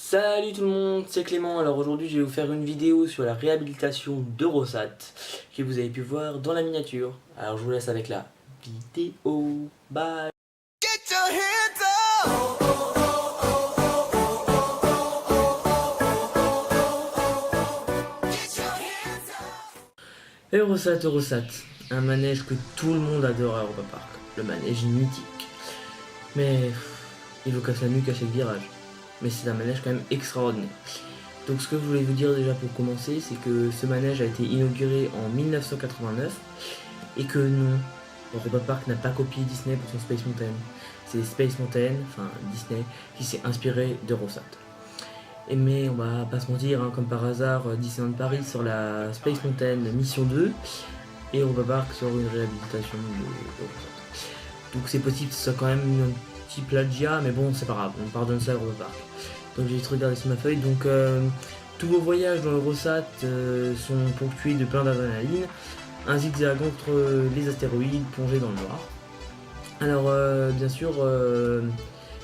Salut tout le monde, c'est Clément. Alors aujourd'hui je vais vous faire une vidéo sur la réhabilitation d'Eurosat que vous avez pu voir dans la miniature. Alors je vous laisse avec la vidéo. Bye. Get your hands up. Eurosat, un manège que tout le monde adore à Europa Park, le manège mythique. Mais il vous casse la nuque à chaque virage. Mais c'est un manège quand même extraordinaire. Donc ce que je voulais vous dire déjà pour commencer, c'est que ce manège a été inauguré en 1989 et que non, Europa Park n'a pas copié Disney pour son Space Mountain. C'est Space Mountain, enfin Disney, qui s'est inspiré d'Eurosat. Mais on va pas se mentir, hein, comme par hasard, Disneyland Paris sur la Space Mountain Mission 2 et Europa Park sur une réhabilitation d'Eurosat. Donc c'est possible que ce soit quand même un petit plagiat, mais bon c'est pas grave, on pardonne ça à Europa Park. Donc j'ai juste regardé sur ma feuille, donc tous vos voyages dans Eurosat sont ponctués de plein d'adrénaline, un zigzag entre les astéroïdes plongés dans le noir. Alors bien sûr,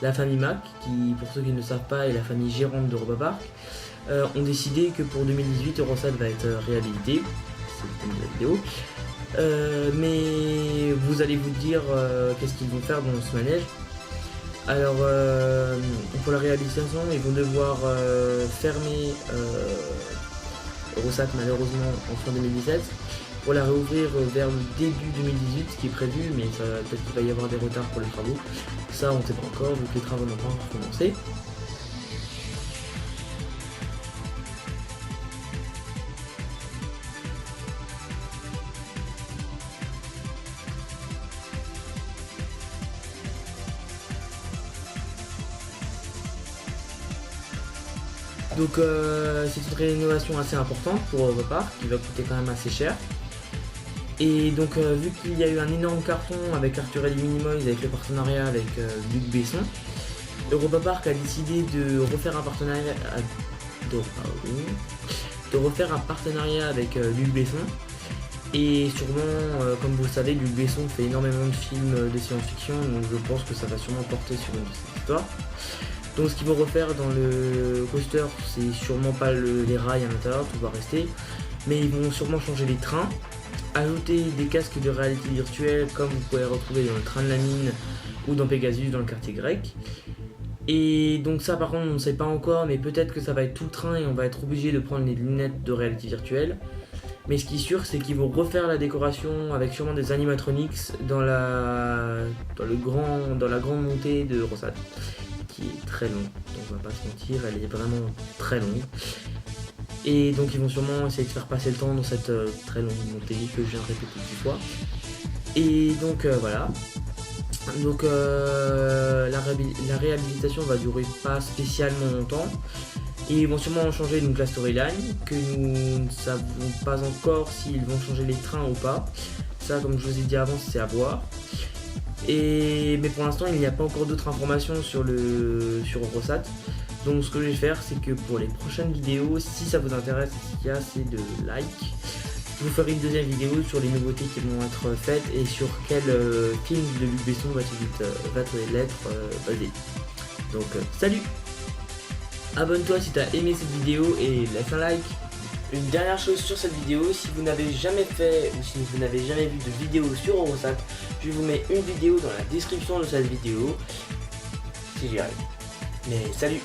la famille Mac, qui pour ceux qui ne le savent pas est la famille gérante d'Europa Park, ont décidé que pour 2018 Eurosat va être réhabilité, c'est le thème de la vidéo. Mais vous allez vous dire qu'est-ce qu'ils vont faire dans ce manège. Alors pour la réhabilitation ils vont devoir fermer Eurosat malheureusement en fin 2017 pour la réouvrir vers le début 2018, ce qui est prévu, mais peut-être qu'il va y avoir des retards pour les travaux. Ça on ne sait pas encore vu que les travaux n'ont pas encore commencé. Donc c'est une rénovation assez importante pour Europa Park qui va coûter quand même assez cher. Et donc vu qu'il y a eu un énorme carton avec Arthur et les Minimoys, avec le partenariat avec Luc Besson, Europa Park a décidé de refaire un partenariat avec Luc Besson. Et sûrement, comme vous le savez, Luc Besson fait énormément de films de science-fiction, donc je pense que ça va sûrement porter sur une de ces histoires. Donc ce qu'ils vont refaire dans le coaster, c'est sûrement pas les rails à l'intérieur, tout va rester, mais ils vont sûrement changer les trains, ajouter des casques de réalité virtuelle comme vous pouvez retrouver dans le train de la mine ou dans Pegasus dans le quartier grec. Et donc ça par contre on ne sait pas encore, mais peut-être que ça va être tout le train et on va être obligé de prendre les lunettes de réalité virtuelle. Mais ce qui est sûr, c'est qu'ils vont refaire la décoration avec sûrement des animatronics dans la grande montée de Eurosat, qui est très longue, donc on va pas se mentir, elle est vraiment très longue. Et donc ils vont sûrement essayer de faire passer le temps dans cette très longue montée que je viens de répéter 10 fois. Et donc voilà. Donc la réhabilitation va durer pas spécialement longtemps. Et ils vont sûrement changer donc la storyline, que nous ne savons pas encore s'ils vont changer les trains ou pas. Ça, comme je vous ai dit avant, c'est à voir. Mais pour l'instant, il n'y a pas encore d'autres informations sur Eurosat. Donc ce que je vais faire, c'est que pour les prochaines vidéos, si ça vous intéresse, s'il y a assez de likes, je vous ferai une deuxième vidéo sur les nouveautés qui vont être faites et sur quel film de Luc Besson va être basé. Donc salut! Abonne-toi si tu as aimé cette vidéo et laisse un like. Une dernière chose sur cette vidéo, si vous n'avez jamais fait ou si vous n'avez jamais vu de vidéo sur Eurosat, je vous mets une vidéo dans la description de cette vidéo, si j'y arrive. Mais salut!